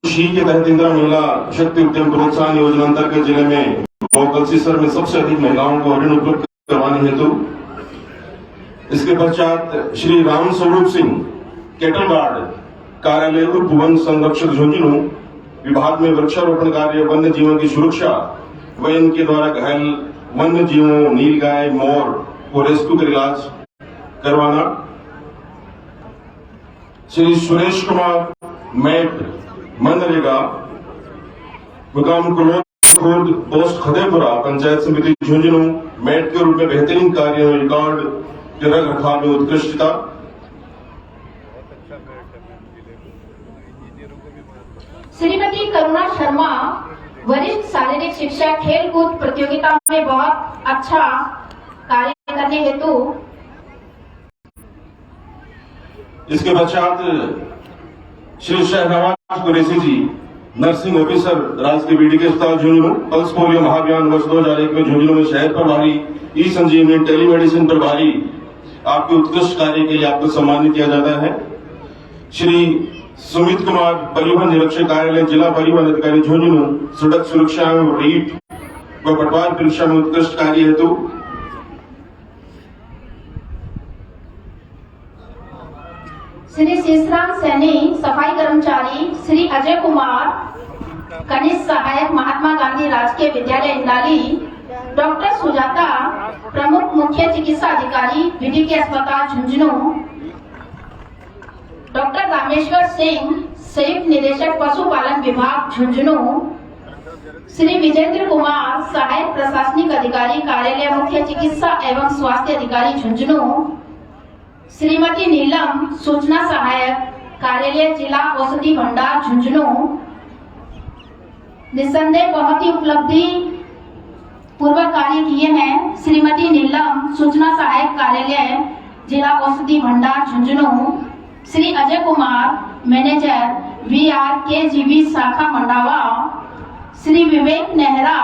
कृषि के तहत इंदिरा महिला शक्ति उद्यम प्रोत्साहन योजना अंतर्गत जिले में कलसीसर में सबसे अधिक महिलाओं को ऋण उपलब्ध करवाने हेतु इसके पश्चात श्री राम स्वरूप सिंह केटल गार्ड कार्यालय उप वन संरक्षक झुंझुनू विभाग में वृक्षारोपण कार्य, वन्य जीवों की सुरक्षा व इनके द्वारा घायल वन्य जीवों नीलगाय मोर को रेस्क्यू कर इलाज करवाना। श्री सुरेश कुमार मैट मनरेगा मुकाम खुर्द पोस्ट खदेपुरा पंचायत समिति झुंझुनू मैट के रूप में बेहतरीन कार्य रिकॉर्ड के रख रखाव में उत्कृष्टता। श्रीमती करुणा शर्मा वरिष्ठ शारीरिक शिक्षा खेल कूद प्रतियोगिता में बहुत अच्छा कार्य करने हेतु। इसके पश्चात श्री शहनवाज कुरैशी जी नर्सिंग ऑफिसर राजकीय बीडी के अस्पताल झुंझुनू पल्स पोलियो महाअभियान वर्ष 2001 में झुंझुनू में शहर प्रभारी ई संजीवनी टेलीमेडिसिन प्रभारी आपके उत्कृष्ट कार्य के लिए आपको सम्मानित किया जाता है। श्री सुमित कुमार परिवहन निरीक्षक कार्यालय जिला परिवहन अधिकारी झुंझुनू सड़क सुरक्षा एवं रीट व पटवार परीक्षा में उत्कृष्ट कार्य हेतु। श्री शेषराम सैनी सफाई कर्मचारी, श्री अजय कुमार कनिष्ठ सहायक महात्मा गांधी राजकीय विद्यालय इंदाली, डॉक्टर सुजाता प्रमुख मुख्य चिकित्सा अधिकारी बीडी के अस्पताल झुंझुनू, डॉक्टर रामेश्वर सिंह संयुक्त निदेशक पशुपालन विभाग झुंझुनू, श्री विजेंद्र कुमार सहायक प्रशासनिक अधिकारी कार्यालय मुख्य चिकित्सा एवं स्वास्थ्य अधिकारी झुंझुनू, श्रीमती नीलम सूचना सहायक कार्यालय जिला औषधि भंडार झुंझुनू। निस्संदेह बहुत ही उपलब्धि पूर्वक कार्य किए हैं श्रीमती नीलम सूचना सहायक कार्यालय जिला औषधि भंडार झुंझुनू, श्री अजय कुमार मैनेजर VRKGB शाखा मंडावा, श्री विवेक नेहरा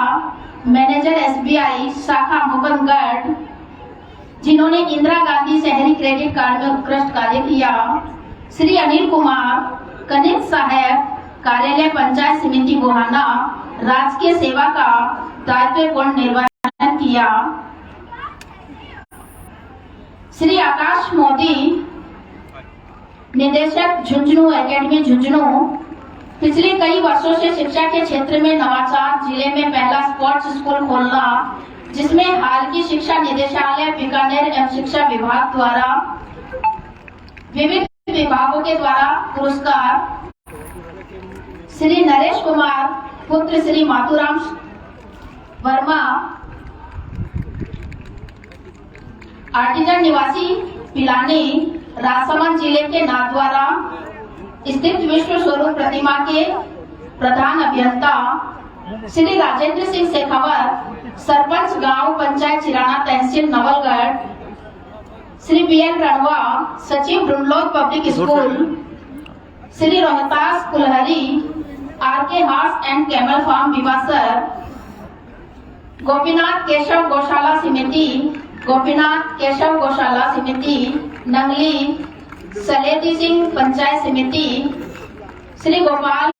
मैनेजर SBI शाखा मुकंदगढ़ जिन्होंने इंदिरा गांधी शहरी क्रेडिट कार्ड में उत्कृष्ट कार्य किया, श्री अनिल कुमार कनिष्ठ सहायक कार्यालय पंचायत समिति गोहाना राजकीय सेवा का दायित्वपूर्ण निर्वहन किया, श्री आकाश मोदी निदेशक झुंझुनू एकेडमी झुंझुनू पिछले कई वर्षों से शिक्षा के क्षेत्र में नवाचार, जिले में पहला स्पोर्ट्स स्कूल खोलना जिसमें हाल की शिक्षा निदेशालय बीकानेर एवं शिक्षा विभाग द्वारा विविध विभागों के द्वारा पुरस्कार, श्री नरेश कुमार पुत्र श्री माथुराम वर्मा आर्टिजन निवासी पिलानी राजसमंद जिले के नाथद्वारा स्थित विश्व स्वरूप प्रतिमा के प्रधान अभियंता, श्री राजेंद्र सिंह शेखावत सरपंच गांव पंचायत चिराना तहसील नवलगढ़, श्री BN रणवा सचिव Dhundhlod public school, Shri Rohtas Kulhari RK horse and camel farm Viwasar, Gopinath Keshav गौशाला समिति गोपीनाथ केशव गौशाला समिति नंगली, सलेती सिंह पंचायत समिति, श्री गोपाल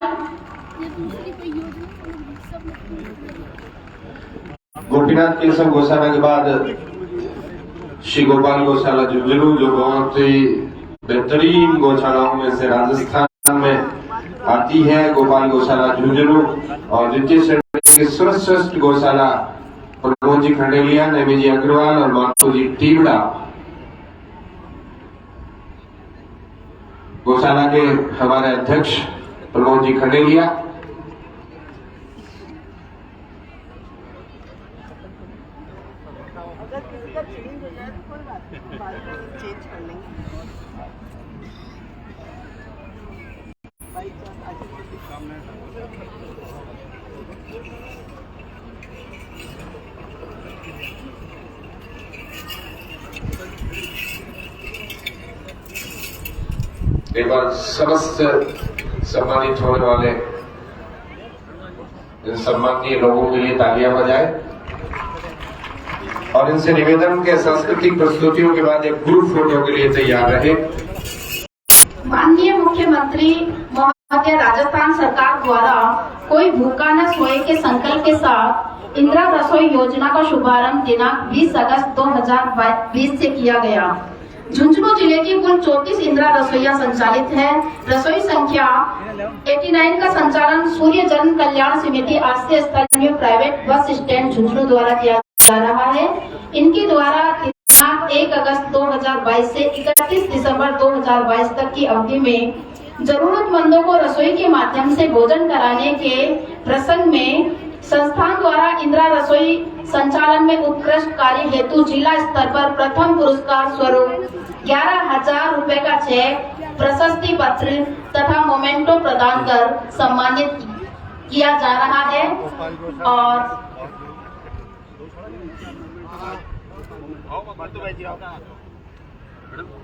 गोपीनाथ केशव गौशाला के बाद श्री गोपाल गौशाला झुंझुनू जो बहुत ही बेहतरीन गौशालाओं में से राजस्थान में आती है। गोपाल गौशाला झुंझुनू और द्वितीय श्रेणी की सर्वश्रेष्ठ गौशाला प्रमोद जी खंडेलिया, नेमी जी अग्रवाल और माथू जी टीवड़ा गौशाला के हमारे अध्यक्ष प्रमोद जी खंडेलिया। एक बार समस्त सम्मानित होने वाले इन सम्मानीय लोगों के लिए तालियां बजाएं और इनसे निवेदन के सांस्कृतिक प्रस्तुतियों के बाद एक ग्रुप फोटो के लिए तैयार रहे। माननीय मुख्यमंत्री महोदय राजस्थान सरकार कोई भूखा न सोए के संकल्प के साथ इंदिरा रसोई योजना का शुभारंभ दिनांक 20 अगस्त 2020 से किया गया। झुंझुनू जिले की कुल 34 इंदिरा रसोइयां संचालित है। रसोई संख्या 89 का संचालन सूर्य जन कल्याण समिति आश्रय स्थल में प्राइवेट बस स्टैंड झुंझुनू द्वारा किया जा रहा है। इनके द्वारा दिनांक 1 अगस्त 2022 से 31 दिसंबर 2022 तक की अवधि में जरूरतमंदों को रसोई के माध्यम से भोजन कराने के प्रसंग में संस्थान द्वारा इंदिरा रसोई संचालन में उत्कृष्ट कार्य हेतु जिला स्तर पर प्रथम पुरस्कार स्वरूप 11,000 रुपए का चेक, प्रशस्ति पत्र तथा मोमेंटो प्रदान कर सम्मानित किया जा रहा है। और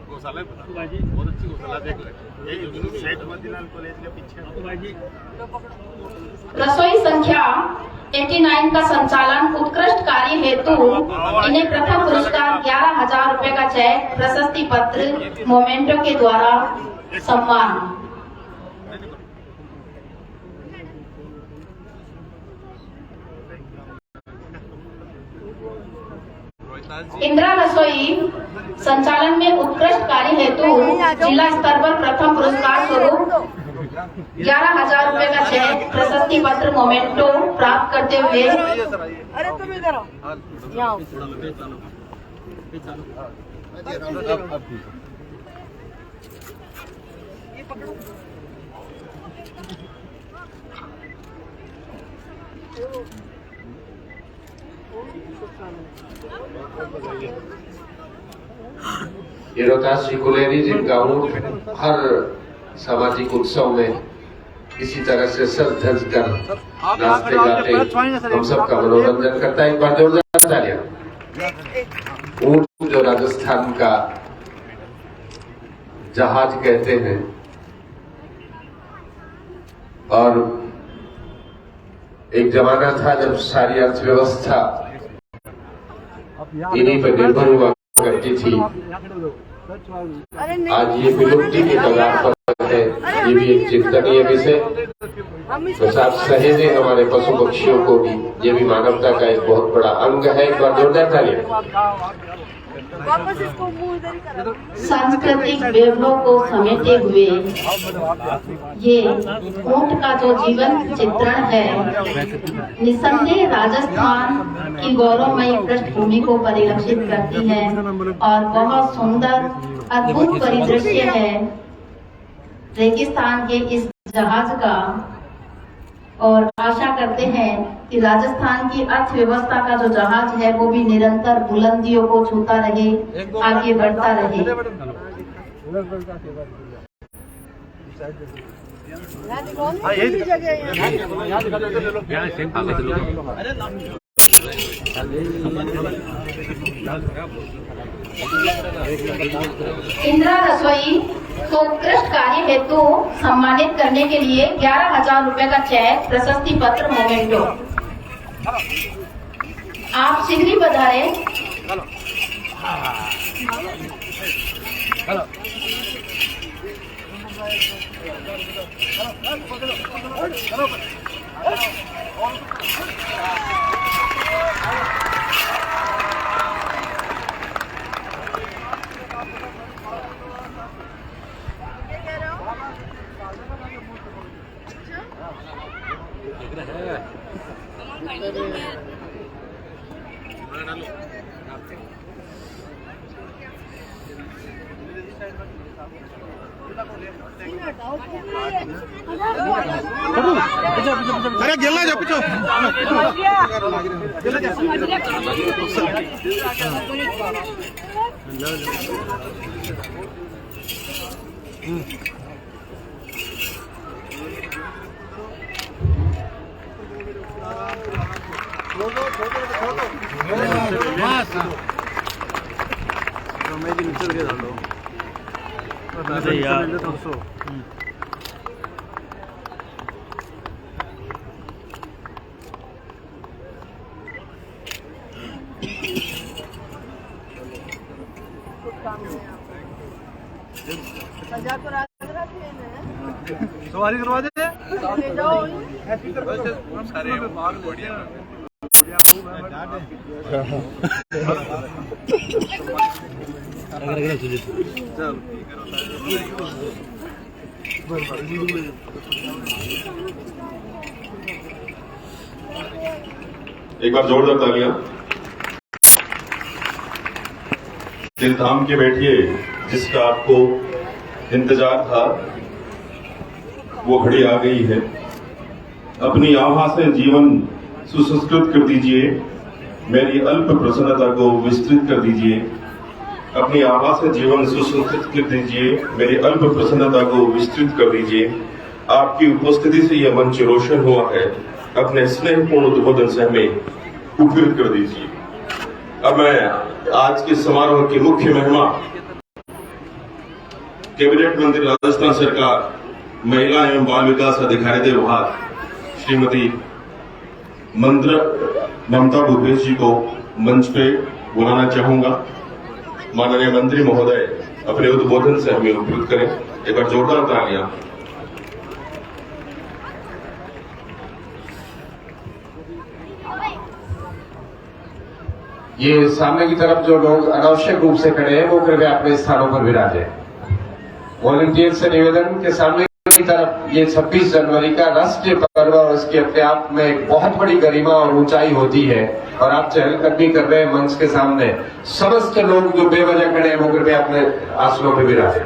गौशाला बहुत अच्छी गौशाला देख ले, यही सेठ मदीलाल कॉलेज के पीछे। रसोई संख्या 89 का संचालन उत्कृष्ट कार्य हेतु इन्हें प्रथम पुरस्कार 11,000 रुपए का चेक, प्रशस्ति पत्र, मोमेंटो के द्वारा सम्मान। इंदिरा रसोई संचालन में उत्कृष्ट कार्य हेतु जिला स्तर पर प्रथम पुरस्कार स्वरूप 11,000 रुपए का चेक, प्रशस्ति पत्र, मोमेंटो प्राप्त करते हुए अरे तुम इधर आओ। ये रोहतास सेकुलरिज्म का ऊँट हर सामाजिक उत्सव में इसी तरह से सर धज कर नाचते गाते हम सबका मनोरंजन करता है। एक बार जोरदार तालियां। ऊँट जो राजस्थान का जहाज कहते हैं और एक जमाना था जब सारी अर्थव्यवस्था इन्हीं पर निर्भर हुआ करती थी। आज ये विलुप्ति की कगार पर है, ये भी एक चिंतनीय विषय। तो साथ सहेजे हमारे पशु पक्षियों को भी, ये भी मानवता का एक बहुत बड़ा अंग है। एक बार जोरदार तालियां। वापस इसको मुंह इधर ही करो। सांस्कृतिक वैभव को समेटे हुए ये ऊंट का जो जीवन चित्रण है, निसंदेह राजस्थान की गौरवमयी पृष्ठभूमि को परिलक्षित करती है और बहुत सुंदर अद्भुत परिदृश्य है रेगिस्तान के इस जहाज का। और आशा करते हैं कि राजस्थान की अर्थव्यवस्था का जो जहाज है वो भी निरंतर बुलंदियों को छूता रहे, आगे बढ़ता रहे। यही जगह है। इंदिरा रसोई को उत्कृष्ट कार्य हेतु सम्मानित करने के लिए 11,000 रुपए का चेक, प्रशस्ति पत्र, मोमेंटो। आप शीघ्र ही पधारें। अरे गेला जा पिछो मैं भी नीचे लगे डाल दो यार सजा तो रात सवारी करवा दे। ले जाओ एक बार जोरदार तालियां। दिल थाम के बैठिए, जिसका आपको इंतजार था वो घड़ी आ गई है। अपनी आभा से जीवन सुसंस्कृत कर दीजिए, मेरी अल्प प्रसन्नता को विस्तृत कर दीजिए। अपनी आभा से जीवन सुसंस्कृत कर दीजिए, मेरी अल्प प्रसन्नता को विस्तृत कर दीजिए। आपकी उपस्थिति से यह मंच रोशन हुआ है, अपने स्नेहपूर्ण उद्बोधन से हमें उपकृत कर दीजिए। अब मैं आज के समारोह के मुख्य मेहमान, कैबिनेट मंत्री राजस्थान सरकार महिला एवं बाल विकास अधिकारिता विभाग श्रीमती ममता भूपेश जी को मंच पे बुलाना चाहूंगा। माननीय मंत्री महोदय अपने उद्बोधन से हमें उपकृत करें। एक बार जोरदार तालियां। ये सामने की तरफ जो लोग अनावश्यक रूप से खड़े हैं वो कृपया अपने स्थानों पर विराजे। वॉलंटियर से निवेदन के सामने की तरफ ये 26 जनवरी का राष्ट्रीय पर्व और उसके अपने आप में एक बहुत बड़ी गरिमा और ऊंचाई होती है, और आप चहलकदमी कर रहे हैं मंच के सामने। समस्त लोग जो बेवजह खड़े हैं वो कृपया अपने आसनों पर विराजे।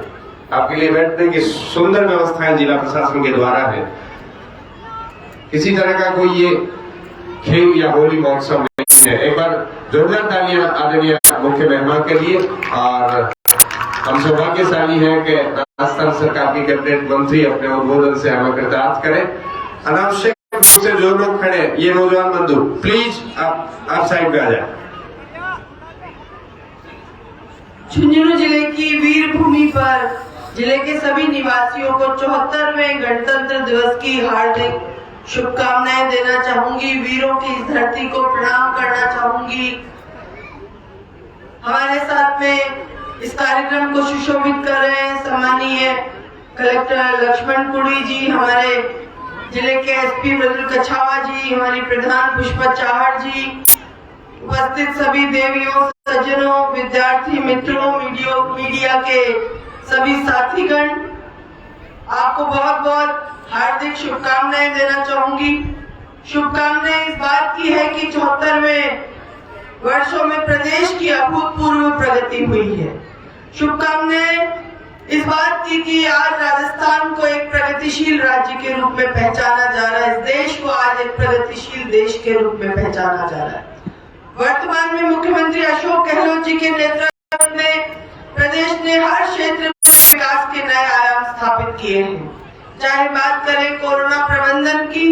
आपके लिए बैठने की सुंदर व्यवस्थाएं जिला प्रशासन के द्वारा है। किसी तरह का कोई ये खेल या होली महोत्सव नहीं है। एक बार जोरदार तालियां आदरणीय मुख्य मेहमान के लिए। और हम सौभाग्यशाली हैं कि राजस्थान सरकार की कैबिनेट मंत्री अपने उद्बोधन से हमें कृतार्थ करें। अनावश्यक रूप से जो लोग खड़े हैं, ये नौजवान बंधु प्लीज आप साइड पे आ जाए। झुंझुनू जिले की वीर भूमि पर जिले के सभी निवासियों को 74वें गणतंत्र दिवस की हार्दिक शुभकामनाएं देना चाहूंगी। वीरों की इस धरती को प्रणाम करना चाहूंगी। हमारे साथ में इस कार्यक्रम को सुशोभित कर रहे हैं सम्मानीय कलेक्टर लक्ष्मण पुरी जी, हमारे जिले के एसपी मृदुल कछावा जी, हमारी प्रधान पुष्पा चाहड़ जी, उपस्थित सभी देवियों, सज्जनों, विद्यार्थी मित्रों, मीडिया के सभी साथीगण, आपको बहुत बहुत हार्दिक शुभकामनाएं देना चाहूंगी। शुभकामनाएं इस बात की है कि 74वें वर्षों में प्रदेश की अभूतपूर्व प्रगति हुई है। शुभकामनाएं इस बात की कि आज राजस्थान को एक प्रगतिशील राज्य के रूप में पहचाना जा रहा है। इस देश को आज एक प्रगतिशील देश के रूप में पहचाना जा रहा है। वर्तमान में मुख्यमंत्री अशोक गहलोत जी के नेतृत्व में प्रदेश ने हर क्षेत्र में विकास के नए आयाम स्थापित किए हैं। चाहे बात करें कोरोना प्रबंधन की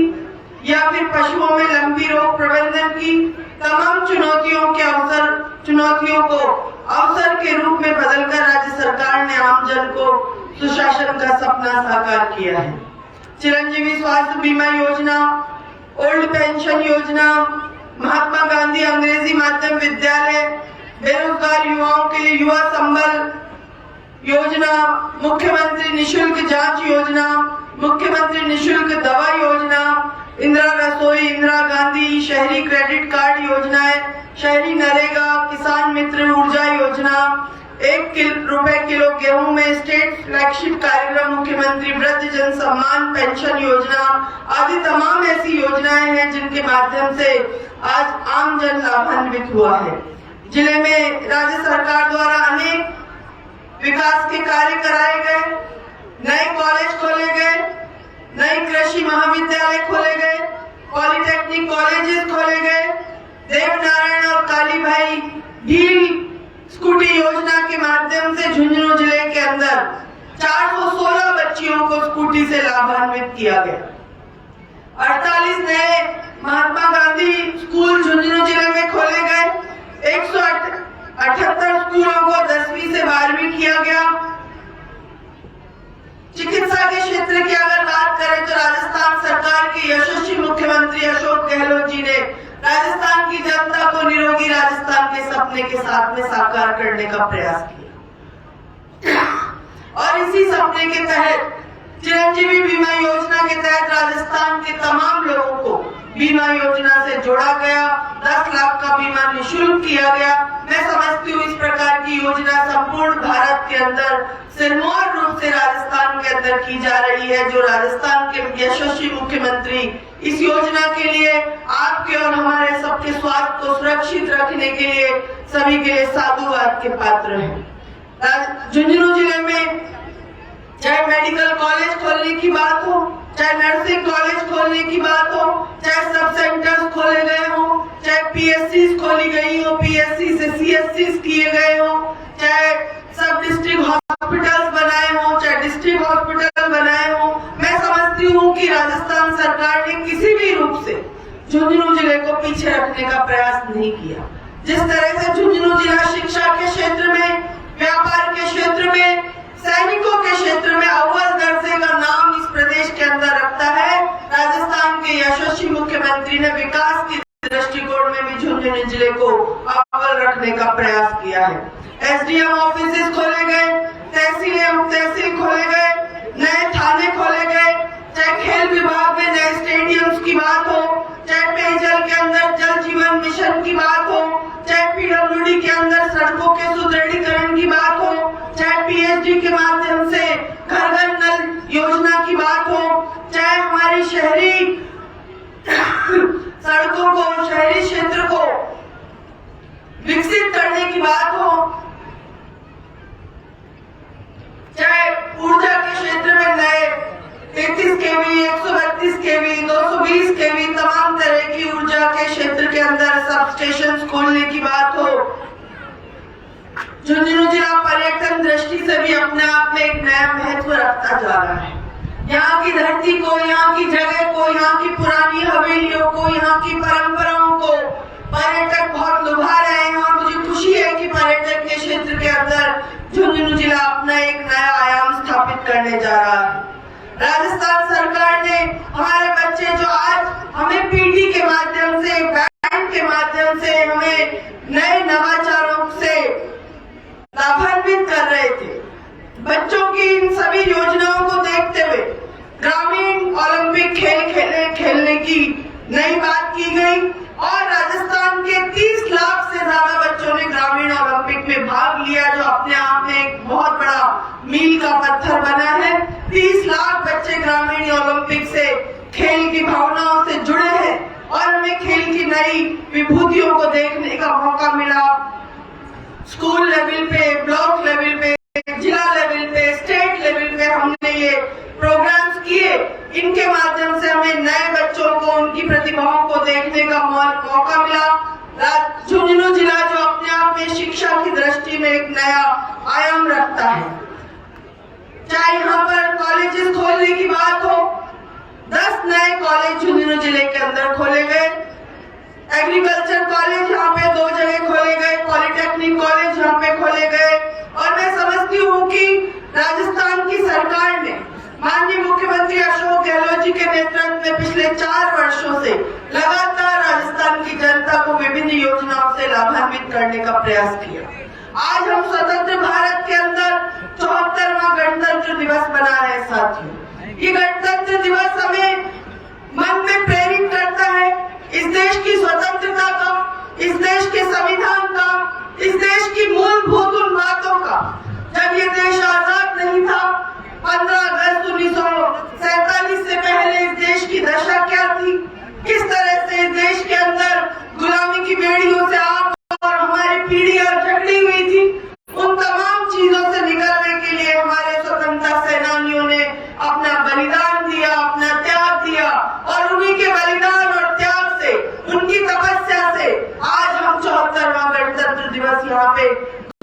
या फिर पशुओं में लंबी रोग प्रबंधन की, तमाम चुनौतियों को अवसर के रूप में बदलकर राज्य सरकार ने आम जन को सुशासन का सपना साकार किया है। चिरंजीवी स्वास्थ्य बीमा योजना, ओल्ड पेंशन योजना, महात्मा गांधी अंग्रेजी माध्यम विद्यालय, बेरोजगार युवाओं के लिए युवा संबल योजना, मुख्यमंत्री निशुल्क जांच योजना, मुख्यमंत्री निशुल्क दवा योजना, इंदिरा रसोई, इंदिरा गांधी शहरी क्रेडिट कार्ड योजनाएं, शहरी नरेगा, किसान मित्र ऊर्जा योजना, 1 रुपए किलो गेहूं में स्टेट फ्लैगशिप कार्यक्रम मुख्यमंत्री वृद्ध जन सम्मान पेंशन योजना आदि तमाम ऐसी योजनाएं हैं जिनके माध्यम से आज आम जन लाभान्वित हुआ है। जिले में राज्य सरकार द्वारा अनेक विकास के कार्य कराए गए, नए कॉलेज खोले गए, नए कृषि महाविद्यालय खोले गए, पॉलिटेक्निक कॉलेजेस खोले गए, देवनारायण और कालीभाई भील स्कूटी योजना के माध्यम से झुंझुनू जिले के अंदर 416 बच्चियों को स्कूटी से लाभान्वित किया गया। 48 नए महात्मा गांधी स्कूल झुंझुनू जिले में खोले गए। 178 स्कूलों को 10वीं से 12वीं किया गया। चिकित्सा के क्षेत्र की अगर बात करें तो राजस्थान सरकार के यशस्वी मुख्यमंत्री अशोक गहलोत जी ने राजस्थान की जनता को निरोगी राजस्थान के सपने के साथ में साकार करने का प्रयास किया और इसी सपने के तहत चिरंजीवी बीमा योजना के तहत राजस्थान के तमाम लोगों को बीमा योजना से जोड़ा गया। 10 लाख का बीमा निःशुल्क किया गया। मैं समझती हूँ इस प्रकार की योजना संपूर्ण भारत के अंदर सिरमौर रूप से राजस्थान के अंदर की जा रही है, जो राजस्थान के यशस्वी मुख्यमंत्री इस योजना के लिए आपके और हमारे सबके स्वास्थ्य को सुरक्षित रखने के लिए सभी के लिए साधुवाद के पात्र हैं। झुंझुनू जिले में चाहे मेडिकल कॉलेज खोलने की बात हो, चाहे नर्सिंग कॉलेज खोलने की बात हो, चाहे सब सेंटर्स खोले गए हो, चाहे पीएससी खोली गई हो, पीएससी से सीएससी किए गए हो, चाहे सब डिस्ट्रिक्ट हॉस्पिटल्स बनाए हो, चाहे डिस्ट्रिक्ट हॉस्पिटल बनाए हो, मैं समझती हूँ कि राजस्थान सरकार ने किसी भी रूप से झुंझुनू जिले को पीछे रखने का प्रयास नहीं किया। जिस तरह से झुंझुनू जिला शिक्षा के क्षेत्र में, व्यापार के क्षेत्र में, सैनिकों के क्षेत्र में अव्वल दर्जे का नाम इस प्रदेश के अंदर रखता है, राजस्थान के यशस्वी मुख्यमंत्री ने विकास के दृष्टिकोण में भी झुंझुनू जिले को अव्वल रखने का प्रयास किया है। एसडीएम ऑफिस खोले गए, तहसील खोले गए, नए थाने खोले गए, चाहे खेल विभाग में नए स्टेडियम्स की बात हो, चाहे पेयजल के अंदर जल जीवन मिशन की बात हो, चाहे पीडब्ल्यूडी के अंदर सड़कों के सुदृढ़ीकरण की बात हो, चाहे पीएचडी के माध्यम से घर घर नल योजना की बात हो, चाहे हमारी शहरी सड़कों को, शहरी क्षेत्र को विकसित करने की बात हो, चाहे ऊर्जा के क्षेत्र में नए 33 केवी, 132 केवी, 220 केवी तमाम तरह की ऊर्जा के क्षेत्र के अंदर सब स्टेशन खोलने की बात हो। झुंझुनू जिला पर्यटन दृष्टि से भी अपने आप में एक नया महत्व रखता जा रहा है। यहाँ की धरती को, यहाँ की जगह को, यहाँ की पुरानी हवेलियों को, यहाँ की परंपराओं को पर्यटक बहुत लुभा रहे हैं और मुझे खुशी है कि पर्यटन के क्षेत्र के अंदर झुंझुनू जिला अपना एक नया आयाम स्थापित करने जा रहा है। राजस्थान सरकार ने हमारे बच्चे जो आज हमें पीटी के माध्यम से, बैंड के माध्यम से हमें नए नवाचारों से लाभान्वित कर रहे थे, बच्चों की इन सभी योजनाओं को देखते हुए ग्रामीण ओलंपिक खेल खेलने की नई बात की गई और राजस्थान के 30 लाख से ज्यादा बच्चों ने ग्रामीण ओलंपिक में भाग लिया, जो अपने आप में एक बहुत बड़ा मील का पत्थर बना है। 30 लाख बच्चे ग्रामीण ओलंपिक से खेल की भावनाओं से जुड़े हैं और हमें खेल की नई विभूतियों को देखने का मौका मिला। स्कूल लेवल पे, ब्लॉक लेवल पे, जिला लेवल पे, स्टेट लेवल पे हमने ये प्रोग्राम्स किए। इनके माध्यम से हमें नए बच्चों को, उनकी प्रतिभाओं को देखने का मौका मिला। झुंझुनू जिला जो अपने आप में शिक्षा की दृष्टि में एक नया आयाम रखता है, चाहे यहाँ पर कॉलेजेस खोलने की बात हो, 10 नए कॉलेज झुंझुनू जिले के अंदर खोले गए। एग्रीकल्चर कॉलेज यहाँ पे 2 जगह खोले गए, पॉलिटेक्निक कॉलेज यहाँ पे खोले गए और मैं समझती हूँ कि राजस्थान की सरकार ने माननीय मुख्यमंत्री अशोक गहलोत जी के नेतृत्व में पिछले 4 वर्षों से लगातार राजस्थान की जनता को विभिन्न योजनाओं से लाभान्वित करने का प्रयास किया। आज हम स्वतंत्र भारत के अंदर 74वां गणतंत्र दिवस मना रहे हैं। साथियों, ये गणतंत्र दिवस हमें मन में प्रेरित करता है इस देश की स्वतंत्रता का, इस देश के संविधान का, इस देश की मूलभूत उन बातों का। जब ये देश आजाद नहीं था, 15 अगस्त 1947 से पहले इस देश की दशा क्या थी, किस तरह से इस देश के अंदर गुलामी की बेड़ियों से आप और हमारी पीढ़ियां जकड़ी हुई थी, उन तमाम चीजों से निकलने के लिए हमारे स्वतंत्रता सेनानियों ने अपना बलिदान दिया, अपना त्याग दिया और उन्हीं के बलिदान और त्याग से, उनकी तपस्या से आज हम 74वां गणतंत्र दिवस यहाँ पे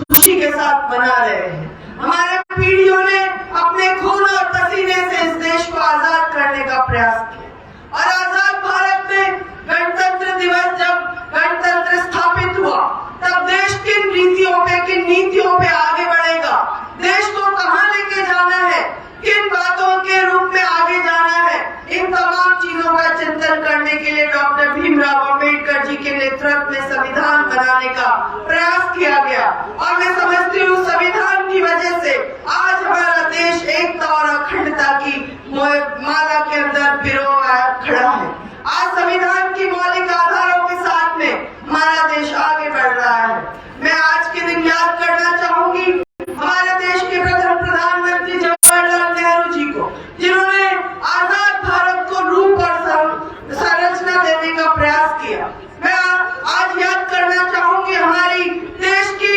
खुशी के साथ मना रहे हैं। हमारे पीढ़ियों ने अपने खून और पसीने से इस देश को आजाद करने का प्रयास किया और आजाद भारत में गणतंत्र दिवस जब गणतंत्र स्थापित हुआ, तब देश किन रीतियों पे, किन नीतियों पे आगे बढ़ेगा, देश को कहाँ लेके जाना है, किन बातों के रूप में आगे जाना है, इन तमाम चीजों का चिंतन करने के लिए डॉक्टर भीमराव अंबेडकर जी के नेतृत्व में संविधान बनाने का प्रयास किया गया और मैं समझती हूँ संविधान संविधान की वजह से आज हमारा देश एकता और अखंडता की माला के अंदर पिरोया खड़ा है। आज संविधान की मौलिक आधारों के साथ में हमारा देश आगे बढ़ रहा है। मैं आज के दिन याद करना चाहूंगी हमारे देश के प्रथम प्रधानमंत्री जवाहरलाल नेहरू जी को, जिन्होंने आजाद भारत को रूप और संरचना देने का प्रयास किया। मैं आज याद करना चाहूंगी हमारी देश की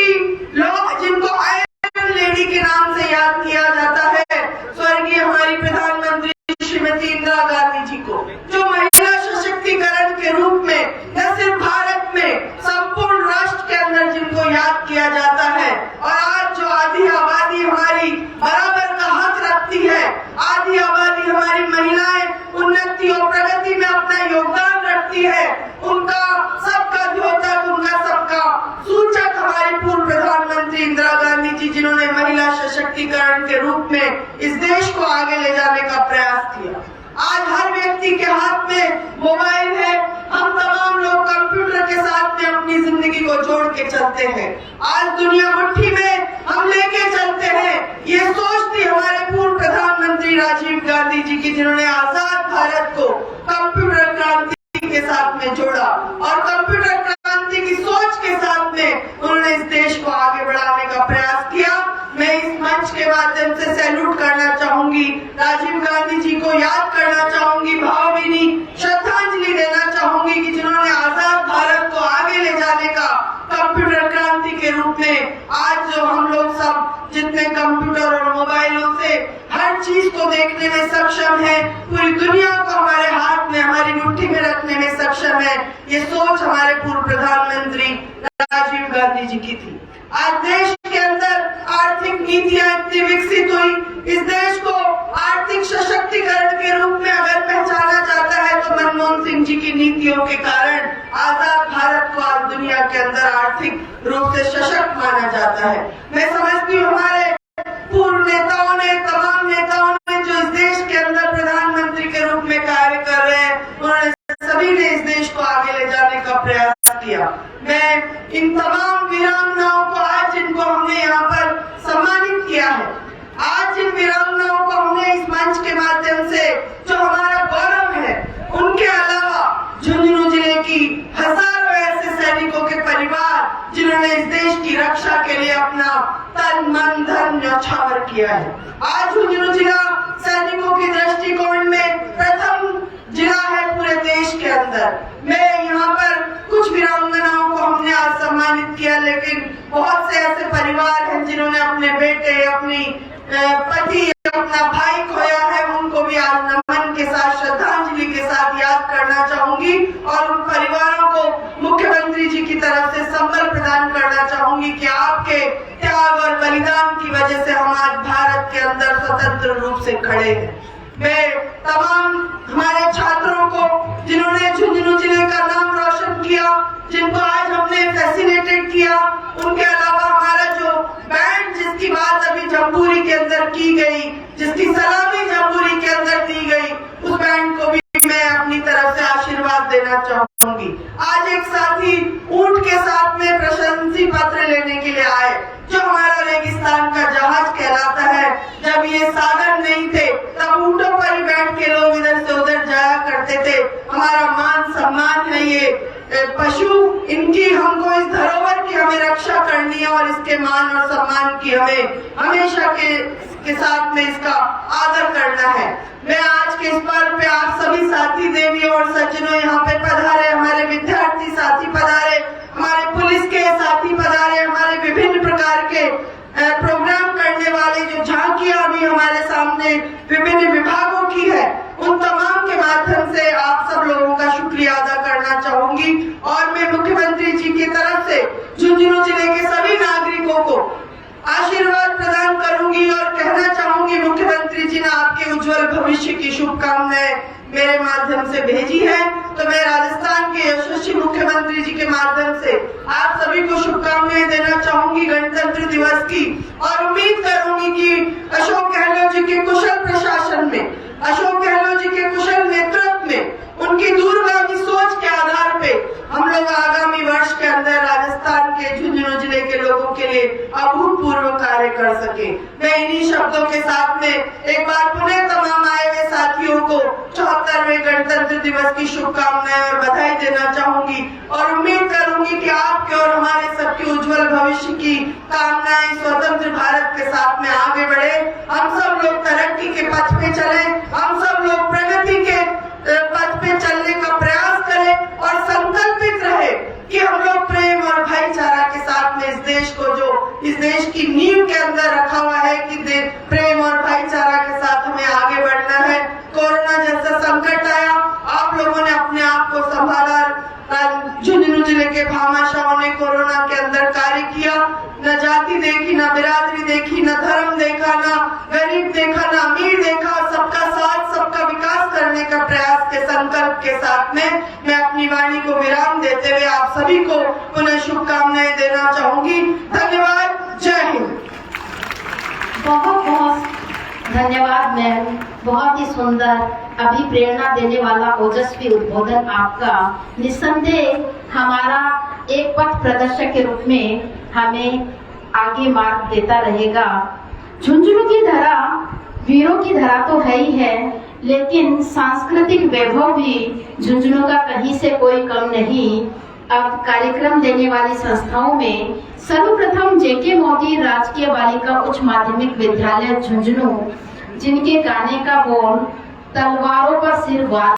लोग जिनको आयरन लेडी के नाम से याद किया जाता है, स्वर्गीय हमारी प्रधानमंत्री श्रीमती इंदिरा गांधी जी को, जो महिला सशक्तिकरण के रूप में न सिर्फ भारत में संपूर्ण राष्ट्र के अंदर जिनको याद किया जाता है, और आज जो आधी आबादी हमारी बराबर का हक रखती है, आधी आबादी हमारी महिलाएं उन्नति और प्रगति में अपना योगदान रखती है, उनका सबका द्योतक, उनका सबका सूचक हमारी पूर्व प्रधानमंत्री इंदिरा गांधी जी, जिन्होंने महिला सशक्तिकरण के रूप में इस देश को आगे ले जाने का प्रयास किया। आज हर व्यक्ति के हाथ में मोबाइल है, हम तमाम लोग कंप्यूटर के साथ में अपनी जिंदगी को जोड़ के चलते हैं। आज दुनिया मुट्ठी में हम लेके चलते हैं। ये सोच थी हमारे पूर्व प्रधानमंत्री राजीव गांधी जी की, जिन्होंने आजाद भारत को कंप्यूटर क्रांति के साथ में जोड़ा और कंप्यूटर क्रांति की सोच के साथ में उन्होंने इस देश को आगे बढ़ाने का प्रयास किया। मैं इस मंच के माध्यम से सैल्यूट करना चाहूंगी, राजीव गांधी जी को याद करना चाहूंगी, भावभीनी श्रद्धांजलि देना चाहूंगी कि जिन्होंने आजाद भारत को आगे ले जाने का कंप्यूटर क्रांति के रूप में आज जो हम लोग सब जितने कंप्यूटर और मोबाइलों से हर चीज को देखने में सक्षम है, पूरी दुनिया को हमारे हाथ में, हमारी मुट्ठी में रखने में सक्षम है, ये सोच हमारे पूर्व प्रधानमंत्री राजीव गांधी जी की थी। आज देश के अंदर आर्थिक नीतियां इतनी विकसित हुई, इस देश को आर्थिक सशक्तिकरण के रूप में अगर पहचाना जाता है तो मनमोहन सिंह जी की नीतियों के कारण आजाद भारत को आज दुनिया के अंदर आर्थिक रूप से सशक्त माना जाता है। मैं समझती हूँ हमारे पूर्व नेताओं ने, तमाम नेताओं ने जो इस देश के अंदर प्रधानमंत्री के रूप में कार्य कर रहे हैं, उन्होंने सभी ने इस देश को आगे ले जाने का प्रयास किया। मैं इन तमाम वीरांगनाओं को आज जिनको हमने यहाँ पर सम्मानित किया है, आज जिन वीरांगनाओं को हमने इस मंच के माध्यम से जो हमारा गौरव है, उनके अलावा झुंझुनू जिले की हजारों ऐसे सैनिकों के परिवार जिन्होंने इस देश की रक्षा के लिए अपना तन मन धन न्यौछावर किया है। आज झुंझुनू जिला सैनिकों के दृष्टिकोण में प्रथम जिला है पूरे देश के अंदर। मैं यहाँ पर कुछ वीरांगनाओं को हमने आज सम्मानित किया, लेकिन बहुत से ऐसे परिवार हैं जिन्होंने अपने बेटे, अपनी पति, अपना भाई खोया है, उनको भी आज नमन के साथ, श्रद्धांजलि के साथ याद करना चाहूंगी और उन परिवारों को मुख्यमंत्री जी की तरफ से संबल प्रदान करना चाहूंगी कि आपके त्याग और बलिदान की वजह से हम आज भारत के अंदर स्वतंत्र रूप से खड़े हैं। मैं तमाम हमारे छात्रों को जिन्होंने झुंझुनू जिले का नाम रोशन किया, जिनको आज हमने फैसिलिटेट किया, उनके अलावा हमारा जो बैंड जिसकी बात अभी जम्बूरी के अंदर की गई, जिसकी सलामी जम्बूरी के अंदर दी गई, उस बैंड को भी मैं अपनी तरफ से आशीर्वाद देना चाहूंगी। आज एक साथी ऊंट के साथ में प्रशंसी पत्र लेने के लिए आए, जो हमारा रेगिस्तान का जहाज कहलाता है। जब ये साधन नहीं थे तब ऊंटों पर ही बैठ के लोग इधर से उधर जाया करते थे। हमारा मान सम्मान है ये पशु, इनकी हमको इस धरोहर की हमें रक्षा करनी है और इसके मान और सम्मान की हमें हमेशा के साथ में इसका आदर करना है। मैं आज के इस पर्व पे आप सभी साथी देवियों और सज्जनों यहाँ पे पधारे, हमारे विद्यार्थी साथी पधारे, हमारे पुलिस के साथी पधारे, हमारे विभिन्न प्रकार के प्रोग्राम करने वाले जो झांकियां भी हमारे सामने विभिन्न विभागों की है, उन तमाम के माध्यम से आप सब लोगों का शुक्रिया अदा करना चाहूंगी। और मैं मुख्यमंत्री जी की तरफ से झुंझुनू जिले के सभी नागरिकों को आशीर्वाद प्रदान करूंगी और कहना चाहूंगी, मुख्यमंत्री जी ने आपके उज्जवल भविष्य की शुभकामनाएं मेरे माध्यम से भेजी है, तो मैं राजस्थान के यशस्वी मुख्यमंत्री जी के माध्यम से आप सभी को शुभकामनाएं देना चाहूंगी गणतंत्र दिवस की, और उम्मीद करूंगी कि अशोक गहलोत जी के कुशल प्रशासन में, अशोक गहलोत जी के कुशल नेतृत्व में, उनकी दूरगामी सोच के आधार पे हम लोग आगामी वर्ष के अंदर राजस्थान के झुंझुनू जिले के लोगों के लिए अभूतपूर्व कार्य कर सके। मैं इन्हीं शब्दों के साथ में एक बार पुनः तमाम आए हुए साथियों को 74वें गणतंत्र दिवस की शुभकामनाएं और बधाई देना चाहूंगी और उम्मीद करूंगी कि आपके और हमारे सबके उज्जवल भविष्य की कामनाएं स्वतंत्र भारत के साथ में आगे बढ़े। हम सब लोग तरक्की के पथ पे चले, हम सब लोग प्रगति के पथ पे चलने का प्रयास करें और संकल्पित रहे कि हम लोग प्रेम और भाईचारा के साथ में इस देश को, जो इस देश की नींव के अंदर रखा हुआ है कि प्रेम और भाईचारा के साथ हमें आगे बढ़ना है। कोरोना जैसा संकट आया, आप लोगों ने अपने आप को संभाला। झुंझुनू जिले के भामाशाहों ने कोरोना के अंदर कार्य किया। न जाति देखी, न बिरादरी देखी, न धर्म देखा, न गरीब देखा, न अमीर देखा, सबका साथ सबका विकास करने का प्रयास के संकल्प के साथ में मैं अपनी वाणी को विराम देते हुए आप सभी को पुनः शुभकामनाएं देना चाहूंगी। धन्यवाद। जय हिंद। बहुत बहुत धन्यवाद मैम, बहुत ही सुंदर अभिप्रेरणा देने वाला ओजस्वी उद्बोधन आपका निस्संदेह हमारा एक पथ प्रदर्शक के रूप में हमें आगे मार्ग देता रहेगा। झुंझुनू की धरा वीरों की धरा तो है ही है, लेकिन सांस्कृतिक वैभव भी झुंझुनू का कहीं से कोई कम नहीं। अब कार्यक्रम देने वाली संस्थाओं में सर्वप्रथम जेके मोदी राजकीय बालिका उच्च माध्यमिक विद्यालय झुंझुनू, जिनके गाने का बोल तलवारों पर सिर वार